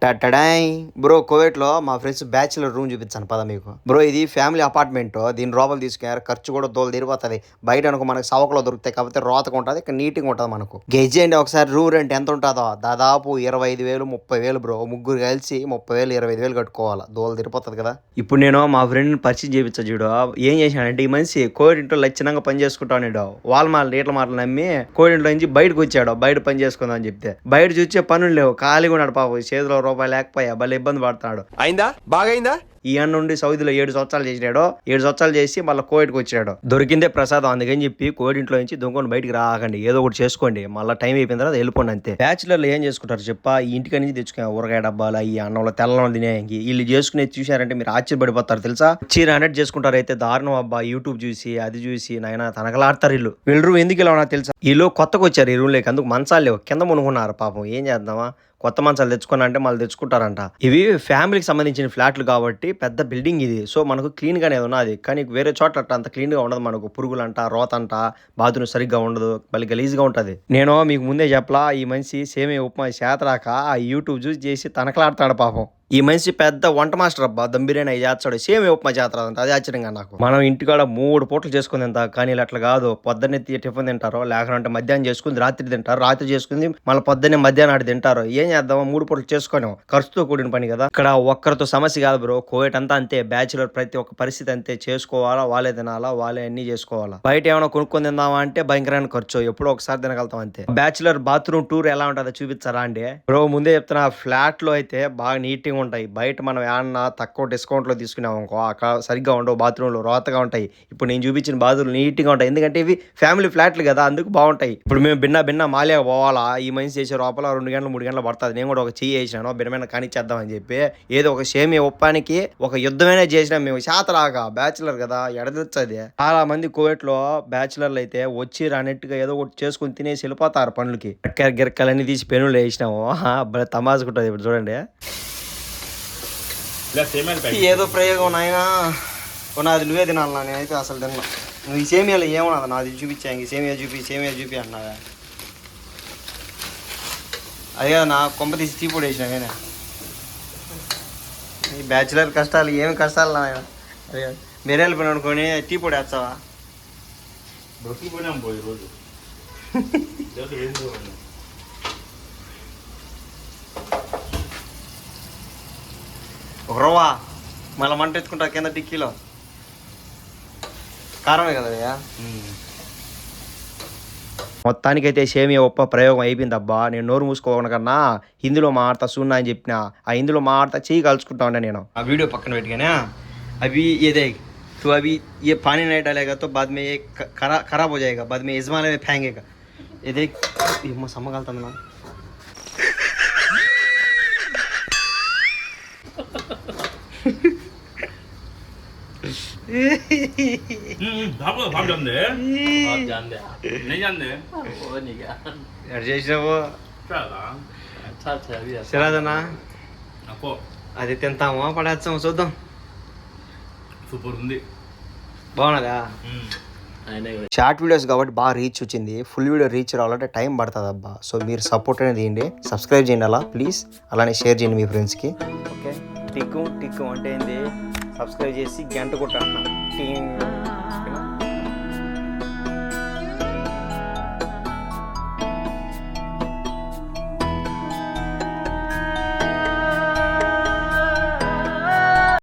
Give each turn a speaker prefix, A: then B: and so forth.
A: టటడాయ్ bro, కువైట్లో మా friends bachelor room చూపించాను పదా మీకు. బ్రో ఇది ఫ్యామిలీ అపార్ట్మెంట్, దీని లోపల తీసుకున్నారు. ఖర్చు కూడా దోలు తిరిగిపోతుంది. బయట అనుకో మనకు సవకలో దొరుకుతాయి, కాకపోతే రోతగా ఉంటుంది, ఇక్కడ నీట్గా ఉంటుంది. మనకు గెజ్ అండి ఒకసారి రూమ్ రెంట్ ఎంత ఉంటుందో, దాదాపు 25,000 30,000 బ్రో. ముగ్గురు కలిసి 30,000 25,000 కట్టుకోవాలి, దోలు తిరిగిపోతుంది కదా. ఇప్పుడు నేను మా ఫ్రెండ్ పరిచయం చేయించా చూడు. ఏం చేశానంటే ఈ మనిషి కోవిడ్ ఇంట్లో లక్షణంగా పని చేసుకుంటాను. వాళ్ళ లీటల మాటలు నమ్మి కోవిడ్ ఇంట్లో నుంచి బయటకు వచ్చాడు. బయట పని చేసుకుందాం అని చెప్తే బయట చూసే పనులు లేవు, ఖాళీగా ఉన్నాడు పాపం. చేతిలో రూపాయి లేకపోయా భలే ఇబ్బంది పడుతున్నాడు.
B: అయిందా బాగైందా?
A: ఈ అన్న నుండి సౌదీలో 7 సంవత్సరాలు చేసినాడు. 7 సంవత్సరాలు చేసి మళ్ళీ కోవిడ్కి వచ్చాడు. దొరికిందే ప్రసాదం, అందుకని చెప్పి కోవిడ్ ఇంట్లో నుంచి దొంగని బయటికి రాకండి, ఏదో ఒకటి చేసుకోండి, మళ్ళీ టైం అయిపోయిన తర్వాత వెళ్ళిపోండి అంతే. బ్యాచులర్లు ఏం చేసుకుంటారు చెప్ప, ఈ ఇంటికి నుంచి తెచ్చుకునే ఊరగాయ డబ్బాలు, ఈ అన్నంలో తెల్లం తినేకి వీళ్ళు చేసుకునే చూసారంటే మీరు ఆశ్చర్యపడిపోతారు తెలుసా. వచ్చి 100 చేసుకుంటారు అయితే దారుణం అబ్బా. యూట్యూబ్ చూసి అది చూసి నాయన తనకలాడతారు వీళ్ళు. వీళ్ళు ఎందుకు ఇలా ఉన్నా తెలుసా, వీళ్ళు కొత్తగా వచ్చారు ఈ రూమ్ లేక, అందుకు మంచాలు లేవు, కింద మునుగున్నారు పాపం. ఏం చేద్దామా, కొత్త మంచాలు తెచ్చుకున్నా అంటే మళ్ళీ తెచ్చుకుంటారంట. ఇవి ఫ్యామిలీకి సంబంధించిన ఫ్లాట్లు కాబట్టి పెద్ద బిల్డింగ్ ఇది. సో మనకు క్లీన్ గానే ఉన్నది, కానీ వేరే చోట్ల అంత క్లీన్ గా ఉండదు. మనకు పురుగులంట, రోతంట, బాత్రూమ్ సరిగ్గా ఉండదు, మళ్ళీ గలీజ్ గా ఉంటది. నేను మీకు ముందే చెప్పలా, ఈ మనిషి సేమియా ఉప్మా చేతరాక ఆ యూట్యూబ్ చూసి చేసి తనకలాడతాడు పాపం. ఈ మనిషి పెద్ద వంట మాస్టర్ అబ్బా. దమ్ బిర్యానీ అవి చేస్తాడు, సేమియా ఉప్మా చేస్తారంట. అది ఆశ్చర్యంగా నాకు. మనం ఇంటికాడ 3 పూటలు చేసుకుని తింటాం, కానీ అట్లా కాదు. పొద్దున్నే టిఫిన్ తింటారు, లేకుంటే మధ్యాహ్నం చేసుకుని రాత్రి తింటారు, రాత్రి చేసుకుని మళ్ళీ పొద్దున్నే మధ్యాహ్నం ఆడి తింటారు. ఏం చేద్దామా, 3 పూటలు చేసుకోలేము, ఖర్చుతో కూడిన పని కదా. ఇక్కడ ఒక్కరితో సమస్య కాదు బ్రో, కోవిడ్ అంతా అంతే. బ్యాచులర్ ప్రతి ఒక్క పరిస్థితి అంతే, చేసుకోవాలా, వాళ్ళే తినాలా, వాళ్ళే అన్ని చేసుకోవాలా. బయట ఏమైనా కొనుక్కొని తిందామా అంటే భయంకరమైన ఖర్చు, ఎప్పుడో ఒకసారి తినగలుగుతాం అంతే. బ్యాచులర్ బాత్రూమ్ టూర్ ఎలా ఉంటుందో చూపించారా అండి బ్రో. ముందే చెప్తున్నా, ఫ్లాట్ లో అయితే బాగా నీట్ గా ఉంటాయి. బయట మనం ఏమన్నా తక్కువ డిస్కౌంట్ లో తీసుకున్నాం అనుకో, అక్కడ సరిగ్గా ఉండవు, బాత్రూమ్లు రోతగా ఉంటాయి. ఇప్పుడు నేను చూపించిన బాత్రూమ్లు నీట్ గా ఉంటాయి, ఎందుకంటే ఇవి ఫ్యామిలీ ఫ్లాట్లు కదా, అందుకు బాగుంటాయి. ఇప్పుడు మేము భిన్న మాలియా పోవాలా, ఈ మనిషి చేసే లోపల 2 గంటలు 3 గంటలు పడుతుంది. నేను కూడా ఒక చెయ్యి వేసినాను, భిన్నమైన కానిచ్చేద్దామని చెప్పి. ఏదో ఒక సేమియా ఉప్పానికి ఒక యుద్ధమైనా చేసినాం మేము. శాతరాగా బ్యాచులర్ కదా, ఎడదొచ్చది. చాలా మంది కోవిడ్ లో బ్యాచులర్లు అయితే వచ్చి రానట్టుగా ఏదో ఒకటి చేసుకుని తినేసి వెళ్ళిపోతారు పనులకి. గిరక్కలన్నీ తీసి పెనులు వేసినాము, తమాసుకుంటుంది. ఇప్పుడు చూడండి, ఏదో ప్రయోగం నాయన, నాది నువ్వే తినాలి. నేనైతే అసలు తిన్నా. నువ్వు ఈ సేమియాలో ఏమన్నది నాది చూపించాను, సేమియా చూపి అన్నావా. అదే కదా నా కొంప తీసి టీ పొడి వేసినా నేనే. ఈ బ్యాచులర్ కష్టాలు ఏమి కష్టాలు నాయన. అదే మీరే వెళ్ళిపోయిన అనుకొని టీ పొడి వేస్తావా. ఒక రవ్వా మళ్ళీ మంట ఎత్తుకుంటా కింద టిక్కీలో. కారమే కదా. మొత్తానికైతే సేమియా ఉప్మా ప్రయోగం అయిపోయింది అబ్బా. నేను నోరు మూసుకోవడం కన్నా హిందీలో మాడతా సున్నా అని చెప్పిన, ఆ హిందీలో మాడతా చెయ్యి కలుసుకుంటా ఉన్నా నేను. ఆ వీడియో పక్కన పెట్టుగానే అవి ఏదే तो अभी ये पानी नहीं डालेगा तो बाद में ये खराब हो जाएगा, बाद में यजमान में फेंकेगा. ये देख समझ ना.
C: भाप जानते हैं? नहीं जानते? वो नहीं क्या?
A: यार जैसे वो
C: अच्छा अभी
A: सिरादना
C: आपको
A: అది తింటామా పడేస్తాము, చూద్దాం.
C: సూపర్ ఉంది,
A: బాగున్నదా. షార్ట్ వీడియోస్ కాబట్టి బాగా రీచ్ వచ్చింది. ఫుల్ వీడియో రీచ్ రావాలంటే టైం పడుతుంది అబ్బా. సో మీరు సపోర్ట్ అనేది చేయండి, సబ్స్క్రైబ్ చేయండి అలా ప్లీజ్, అలానే షేర్ చేయండి మీ ఫ్రెండ్స్కి. ఓకే, టిక్కు అంటే ఏంది, సబ్స్క్రైబ్ చేసి గంట కొట్టండి.